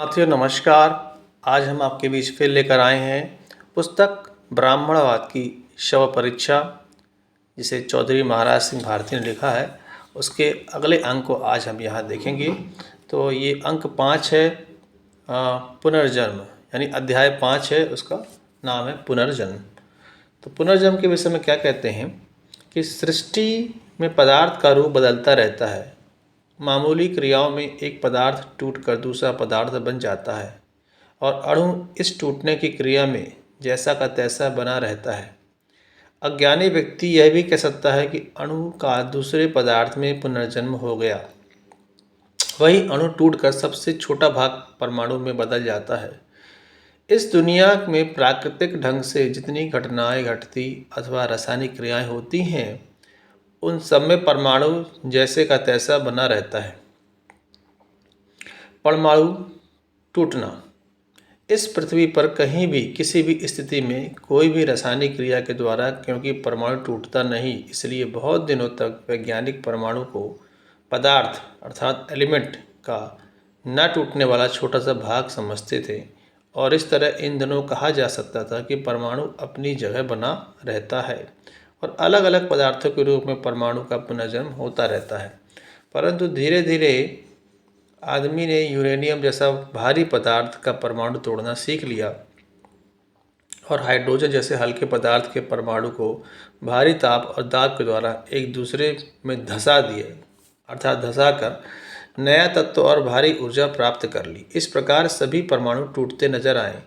साथियों नमस्कार। आज हम आपके बीच फिर लेकर आए हैं पुस्तक ब्राह्मणवाद की शव परीक्षा, जिसे चौधरी महाराज सिंह भारती ने लिखा है। उसके अगले अंक को आज हम यहाँ देखेंगे। तो ये अंक 5 है, पुनर्जन्म, यानी अध्याय 5 है, उसका नाम है पुनर्जन्म। तो पुनर्जन्म के विषय में क्या कहते हैं कि सृष्टि में पदार्थ का रूप बदलता रहता है। मामूली क्रियाओं में एक पदार्थ टूटकर दूसरा पदार्थ बन जाता है और अणु इस टूटने की क्रिया में जैसा का तैसा बना रहता है। अज्ञानी व्यक्ति यह भी कह सकता है कि अणु का दूसरे पदार्थ में पुनर्जन्म हो गया। वही अणु टूटकर सबसे छोटा भाग परमाणु में बदल जाता है। इस दुनिया में प्राकृतिक ढंग से जितनी घटनाएं घटती अथवा रासायनिक क्रियाएं होती हैं, उन सब में परमाणु जैसे का तैसा बना रहता है। परमाणु टूटना। इस पृथ्वी पर कहीं भी किसी भी स्थिति में कोई भी रासायनिक क्रिया के द्वारा, क्योंकि परमाणु टूटता नहीं, इसलिए बहुत दिनों तक वैज्ञानिक परमाणु को पदार्थ अर्थात एलिमेंट का न टूटने वाला छोटा सा भाग समझते थे और इस तरह इन दिनों कहा जा सकता था कि परमाणु अपनी जगह बना रहता है और अलग अलग पदार्थों के रूप में परमाणु का पुनर्जन्म होता रहता है। परंतु धीरे धीरे आदमी ने यूरेनियम जैसा भारी पदार्थ का परमाणु तोड़ना सीख लिया और हाइड्रोजन जैसे हल्के पदार्थ के परमाणु को भारी ताप और दाब के द्वारा एक दूसरे में धंसा दिए, अर्थात धंसा कर नया तत्व और भारी ऊर्जा प्राप्त कर ली। इस प्रकार सभी परमाणु टूटते नजर आए।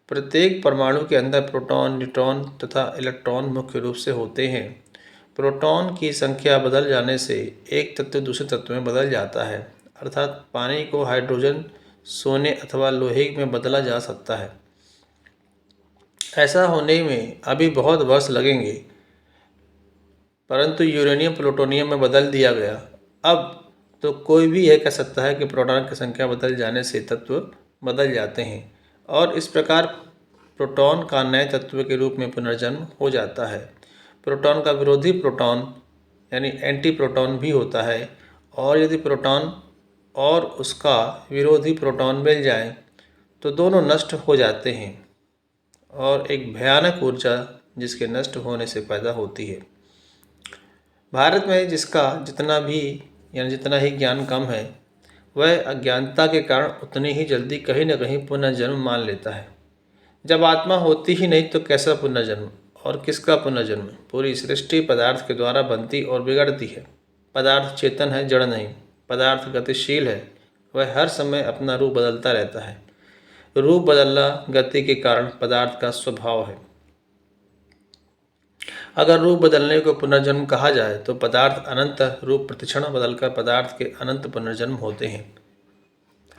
प्रत्येक परमाणु के अंदर प्रोटॉन, न्यूट्रॉन तथा इलेक्ट्रॉन मुख्य रूप से होते हैं। प्रोटॉन की संख्या बदल जाने से एक तत्व दूसरे तत्व में बदल जाता है, अर्थात पानी को हाइड्रोजन, सोने अथवा लोहे में बदला जा सकता है। ऐसा होने में अभी बहुत वर्ष लगेंगे, परंतु यूरेनियम प्लूटोनियम में बदल दिया गया। अब तो कोई भी यह कह सकता है कि प्रोटॉन की संख्या बदल जाने से तत्व बदल जाते हैं और इस प्रकार प्रोटॉन का नए तत्व के रूप में पुनर्जन्म हो जाता है। प्रोटॉन का विरोधी प्रोटॉन यानी एंटी प्रोटॉन भी होता है और यदि प्रोटॉन और उसका विरोधी प्रोटॉन मिल जाए तो दोनों नष्ट हो जाते हैं और एक भयानक ऊर्जा जिसके नष्ट होने से पैदा होती है। भारत में जिसका जितना ही ज्ञान कम है, वह अज्ञानता के कारण उतनी ही जल्दी कहीं न कहीं पुनर्जन्म मान लेता है। जब आत्मा होती ही नहीं तो कैसा पुनर्जन्म और किसका पुनर्जन्म? पूरी सृष्टि पदार्थ के द्वारा बनती और बिगड़ती है। पदार्थ चेतन है, जड़ नहीं। पदार्थ गतिशील है, वह हर समय अपना रूप बदलता रहता है। रूप बदलना गति के कारण पदार्थ का स्वभाव है। अगर रूप बदलने को पुनर्जन्म कहा जाए तो पदार्थ अनंत रूप प्रतिक्षण बदलकर पदार्थ के अनंत पुनर्जन्म होते हैं।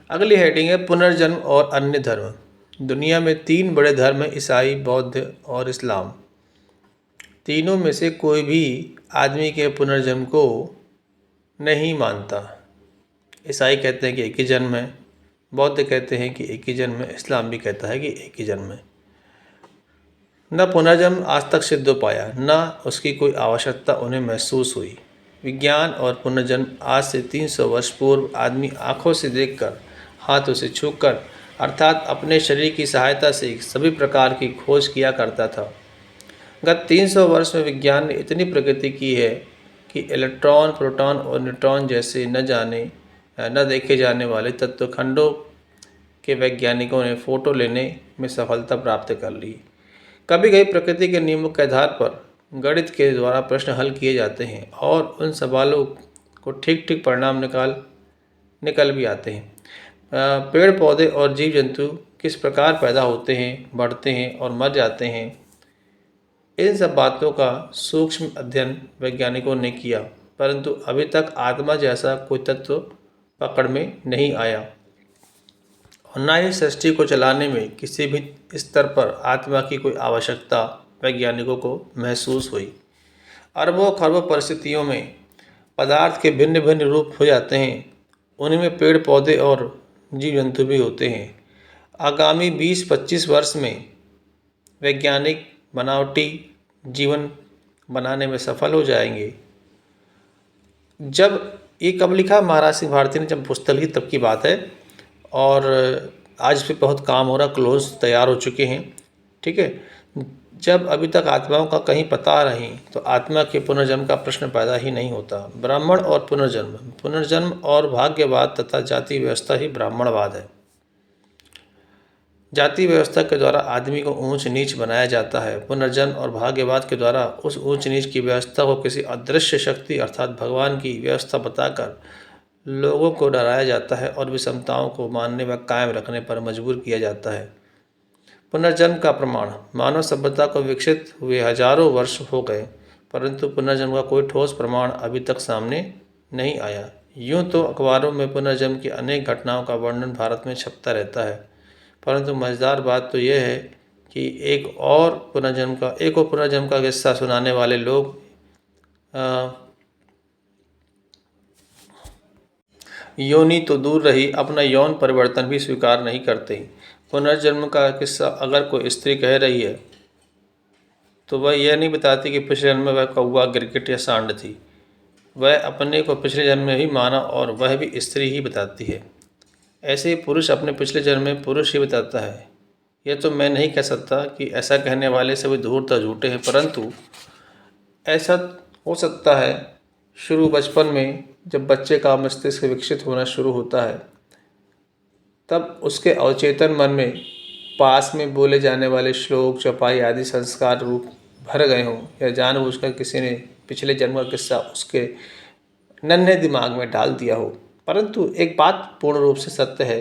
अगली हेडिंग है पुनर्जन्म और अन्य धर्म। दुनिया में 3 बड़े धर्म हैं, ईसाई, बौद्ध और इस्लाम। तीनों में से कोई भी आदमी के पुनर्जन्म को नहीं मानता। ईसाई कहते हैं कि एक ही जन्म है, बौद्ध कहते हैं कि एक ही जन्म है, इस्लाम भी कहता है कि एक ही जन्म है। न पुनर्जन्म आज तक सिद्ध हो पाया, न उसकी कोई आवश्यकता उन्हें महसूस हुई। विज्ञान और पुनर्जन्म आज से 300 वर्ष पूर्व आदमी आँखों से देखकर, हाथों से छूकर, अर्थात अपने शरीर की सहायता से सभी प्रकार की खोज किया करता था। गत 300 वर्ष में विज्ञान ने इतनी प्रगति की है कि इलेक्ट्रॉन, प्रोटॉन और न्यूट्रॉन जैसे न देखे जाने वाले तत्वखंडों के वैज्ञानिकों ने फोटो लेने में सफलता प्राप्त कर ली। कभी कभी प्रकृति के नियमों के आधार पर गणित के द्वारा प्रश्न हल किए जाते हैं और उन सवालों को ठीक ठीक परिणाम निकल भी आते हैं। पेड़ पौधे और जीव जंतु किस प्रकार पैदा होते हैं, बढ़ते हैं और मर जाते हैं, इन सब बातों का सूक्ष्म अध्ययन वैज्ञानिकों ने किया, परंतु अभी तक आत्मा जैसा कोई तत्व पकड़ में नहीं आया और न ही सृष्टि को चलाने में किसी भी स्तर पर आत्मा की कोई आवश्यकता वैज्ञानिकों को महसूस हुई। अरबों खरबों परिस्थितियों में पदार्थ के भिन्न भिन्न रूप हो जाते हैं, उनमें पेड़ पौधे और जीव जंतु भी होते हैं। आगामी 20-25 वर्ष में वैज्ञानिक बनावटी जीवन बनाने में सफल हो जाएंगे। जब ये कब लिखा महाराज सिंह भारती ने, जब पुस्तक लिखी तब की बात है और आज इस पे बहुत काम हो रहा, क्लोन्स तैयार हो चुके हैं, ठीक है। जब अभी तक आत्माओं का कहीं पता नहीं तो आत्मा के पुनर्जन्म का प्रश्न पैदा ही नहीं होता। ब्राह्मण और पुनर्जन्म, पुनर्जन्म और भाग्यवाद तथा जाति व्यवस्था ही ब्राह्मणवाद है। जाति व्यवस्था के द्वारा आदमी को ऊंच नीच बनाया जाता है। पुनर्जन्म और भाग्यवाद के द्वारा उस ऊंच नीच की व्यवस्था को किसी अदृश्य शक्ति अर्थात भगवान की व्यवस्था बताकर लोगों को डराया जाता है और विषमताओं को मानने व कायम रखने पर मजबूर किया जाता है। पुनर्जन्म का प्रमाण, मानव सभ्यता को विकसित हुए हजारों वर्ष हो गए, परंतु पुनर्जन्म का कोई ठोस प्रमाण अभी तक सामने नहीं आया। यूं तो अखबारों में पुनर्जन्म की अनेक घटनाओं का वर्णन भारत में छपता रहता है, परंतु मज़ेदार बात तो यह है कि एक और पुनर्जन्म का किस्सा सुनाने वाले लोग योनि तो दूर रही, अपना यौन परिवर्तन भी स्वीकार नहीं करते। पुनर्जन्म का किस्सा अगर कोई स्त्री कह रही है तो वह यह नहीं बताती कि पिछले जन्म में वह कौवा, गिरगिट या सांड थी। वह अपने को पिछले जन्म में ही माना और वह भी स्त्री ही बताती है। ऐसे ही पुरुष अपने पिछले जन्म में पुरुष ही बताता है। यह तो मैं नहीं कह सकता कि ऐसा कहने वाले सभी धूर्त झूठे हैं, परंतु ऐसा हो सकता है शुरू बचपन में जब बच्चे का मस्तिष्क विकसित होना शुरू होता है तब उसके अवचेतन मन में पास में बोले जाने वाले श्लोक, चौपाई आदि संस्कार रूप भर गए हों, या जानबूझकर किसी ने पिछले जन्म का किस्सा उसके नन्हे दिमाग में डाल दिया हो। परंतु एक बात पूर्ण रूप से सत्य है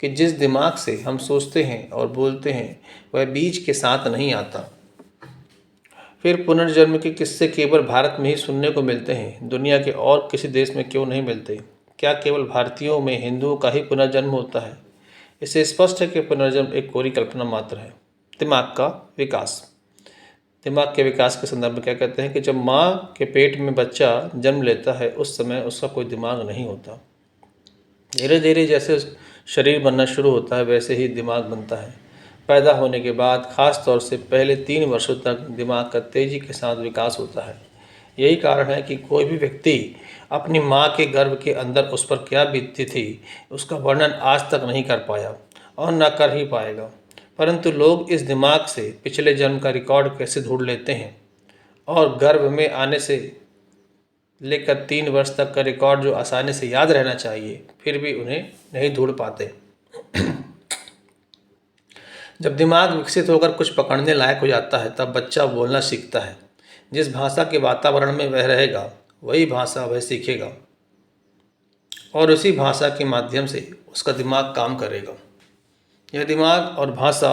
कि जिस दिमाग से हम सोचते हैं और बोलते हैं वह बीज के साथ नहीं आता। फिर पुनर्जन्म के किस्से केवल भारत में ही सुनने को मिलते हैं, दुनिया के और किसी देश में क्यों नहीं मिलते? क्या केवल भारतीयों में हिंदुओं का ही पुनर्जन्म होता है? इससे स्पष्ट है कि पुनर्जन्म एक कोरी कल्पना मात्र है। दिमाग का विकास, दिमाग के विकास के संदर्भ में क्या कहते हैं कि जब माँ के पेट में बच्चा जन्म लेता है उस समय उसका कोई दिमाग नहीं होता। धीरे धीरे जैसे शरीर बनना शुरू होता है वैसे ही दिमाग बनता है। पैदा होने के बाद खास तौर से पहले 3 वर्षों तक दिमाग का तेज़ी के साथ विकास होता है। यही कारण है कि कोई भी व्यक्ति अपनी माँ के गर्भ के अंदर उस पर क्या बीतती थी उसका वर्णन आज तक नहीं कर पाया और न कर ही पाएगा। परंतु लोग इस दिमाग से पिछले जन्म का रिकॉर्ड कैसे ढूंढ लेते हैं और गर्भ में आने से लेकर 3 वर्ष तक का रिकॉर्ड जो आसानी से याद रहना चाहिए फिर भी उन्हें नहीं ढूंढ पाते। जब दिमाग विकसित होकर कुछ पकड़ने लायक हो जाता है तब बच्चा बोलना सीखता है। जिस भाषा के वातावरण में वह रहेगा वही भाषा वह सीखेगा और उसी भाषा के माध्यम से उसका दिमाग काम करेगा। यह दिमाग और भाषा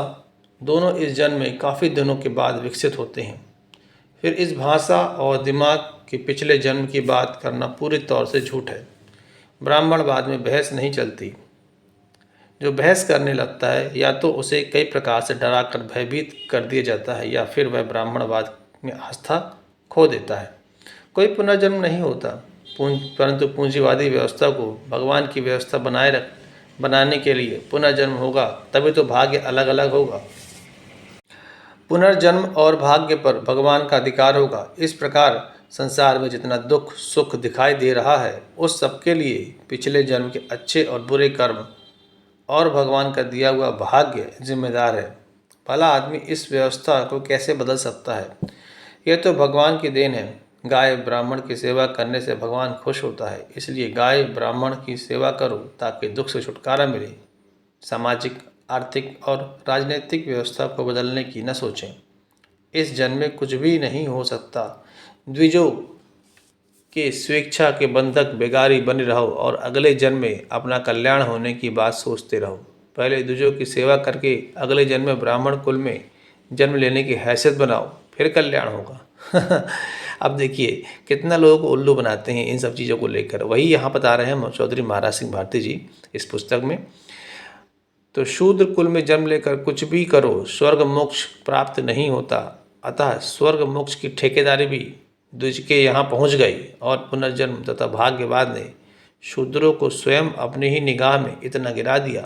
दोनों इस जन्म में काफ़ी दिनों के बाद विकसित होते हैं। फिर इस भाषा और दिमाग के पिछले जन्म की बात करना पूरी तौर से झूठ है। ब्राह्मणवाद में बहस नहीं चलती। जो बहस करने लगता है या तो उसे कई प्रकार से डराकर भयभीत कर दिया जाता है या फिर वह ब्राह्मणवाद में आस्था खो देता है। कोई पुनर्जन्म नहीं होता, परंतु पूंजीवादी व्यवस्था को भगवान की व्यवस्था बनाने के लिए पुनर्जन्म होगा, तभी तो भाग्य अलग अलग होगा। पुनर्जन्म और भाग्य पर भगवान का अधिकार होगा। इस प्रकार संसार में जितना दुख सुख दिखाई दे रहा है उस सबके लिए पिछले जन्म के अच्छे और बुरे कर्म और भगवान का दिया हुआ भाग्य जिम्मेदार है। भला आदमी इस व्यवस्था को कैसे बदल सकता है? यह तो भगवान की देन है। गाय ब्राह्मण की सेवा करने से भगवान खुश होता है, इसलिए गाय ब्राह्मण की सेवा करो ताकि दुख से छुटकारा मिले। सामाजिक, आर्थिक और राजनीतिक व्यवस्था को बदलने की न सोचें। इस जन्म में कुछ भी नहीं हो सकता। द्विजों के स्वेच्छा के बंधक बेगारी बने रहो और अगले जन्म में अपना कल्याण होने की बात सोचते रहो। पहले द्विजों की सेवा करके अगले जन्म में ब्राह्मण कुल में जन्म लेने की हैसियत बनाओ, फिर कल्याण होगा। अब देखिए कितना लोगों को उल्लू बनाते हैं इन सब चीज़ों को लेकर। वही यहाँ बता रहे हैं चौधरी महाराज सिंह भारती जी इस पुस्तक में। तो शूद्र कुल में जन्म लेकर कुछ भी करो, स्वर्ग मोक्ष प्राप्त नहीं होता। अतः स्वर्ग मोक्ष की ठेकेदारी भी द्विज के यहाँ पहुँच गई और पुनर्जन्म तथा भाग्यवाद ने शूद्रों को स्वयं अपनी ही निगाह में इतना गिरा दिया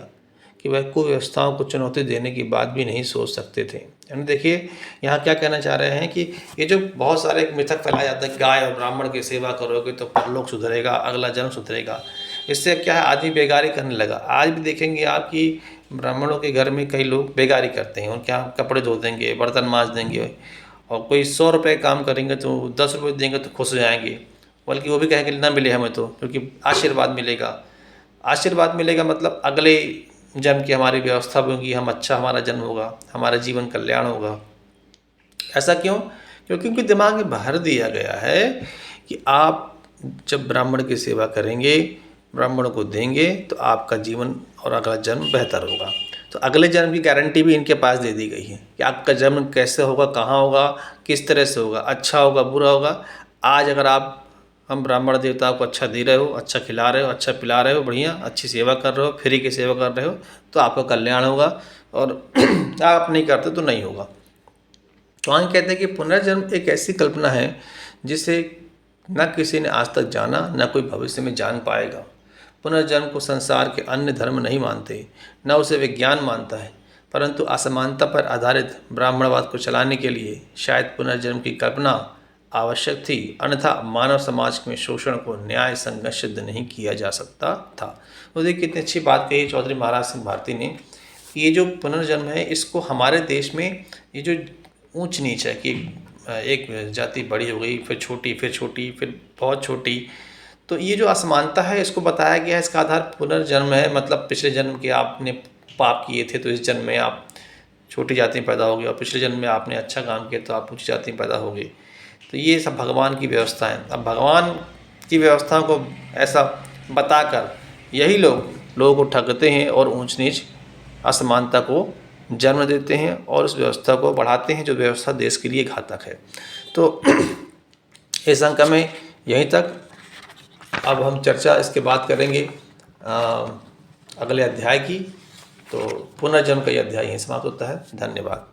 कि वह कुव्यवस्थाओं को चुनौती देने की बात भी नहीं सोच सकते थे। यानी देखिए यहाँ क्या कहना चाह रहे हैं कि ये जो बहुत सारे मिथक फैलाया जाता है, गाय और ब्राह्मण की सेवा करोगे तो परलोक सुधरेगा, अगला जन्म सुधरेगा, इससे क्या है आदमी बेगारी करने लगा। आज भी देखेंगे आप कि ब्राह्मणों के घर में कई लोग बेगारी करते हैं, उनके यहाँ कपड़े धो देंगे, बर्तन मांज देंगे, और कोई 100 रुपये काम करेंगे तो 10 रुपये देंगे तो खुश हो जाएंगे, बल्कि वो भी कहेंगे ना मिले हमें तो, क्योंकि आशीर्वाद मिलेगा। आशीर्वाद मिलेगा मतलब अगले जन्म की हमारी व्यवस्था होगी, हम अच्छा हमारा जन्म होगा, हमारा जीवन कल्याण होगा। ऐसा क्यों? क्योंकि उनके दिमाग में भर दिया गया है कि आप जब ब्राह्मण की सेवा करेंगे, ब्राह्मण को देंगे, तो आपका जीवन और अगला जन्म बेहतर होगा। तो अगले जन्म की गारंटी भी इनके पास दे दी गई है कि आपका जन्म कैसे होगा, कहाँ होगा, किस तरह से होगा, अच्छा होगा, बुरा होगा। आज अगर आप हम ब्राह्मण देवताओं को अच्छा दे रहे हो, अच्छा खिला रहे हो, अच्छा पिला रहे हो, बढ़िया अच्छी सेवा कर रहे हो, फ्री की सेवा कर रहे हो, तो आपका कल्याण होगा, और आप नहीं करते तो नहीं होगा। चौहान कहते हैं कि पुनर्जन्म एक ऐसी कल्पना है जिसे न किसी ने आज तक जाना, न कोई भविष्य में जान पाएगा। पुनर्जन्म को संसार के अन्य धर्म नहीं मानते, न उसे विज्ञान मानता है, परंतु असमानता पर आधारित ब्राह्मणवाद को चलाने के लिए शायद पुनर्जन्म की कल्पना आवश्यक थी, अन्यथा मानव समाज में शोषण को न्याय संगत सिद्ध नहीं किया जा सकता था। तो देखिए कितनी अच्छी बात कही चौधरी महाराज सिंह भारती ने। ये जो पुनर्जन्म है, इसको हमारे देश में ये जो ऊंच नीच है कि एक जाति बड़ी हो गई, फिर छोटी, फिर छोटी, फिर बहुत छोटी, तो ये जो असमानता है इसको बताया गया है। इसका आधार पुनर्जन्म है, मतलब पिछले जन्म के आपने पाप किए थे तो इस जन्म में आप छोटी जाति में पैदा हो गए, और पिछले जन्म में आपने अच्छा काम किया तो आप ऊंची जाति में पैदा हो गए। तो ये सब भगवान की व्यवस्था है। अब भगवान की व्यवस्था को ऐसा बताकर यही लोग लोगों को ठगते हैं और ऊंच नीच असमानता को जन्म देते हैं और उस व्यवस्था को बढ़ाते हैं, जो व्यवस्था देश के लिए घातक है। तो इस अंक में यहीं तक। अब हम चर्चा इसके बाद करेंगे अगले अध्याय की। तो पुनर्जन्म का ये अध्याय यहीं समाप्त होता है। धन्यवाद।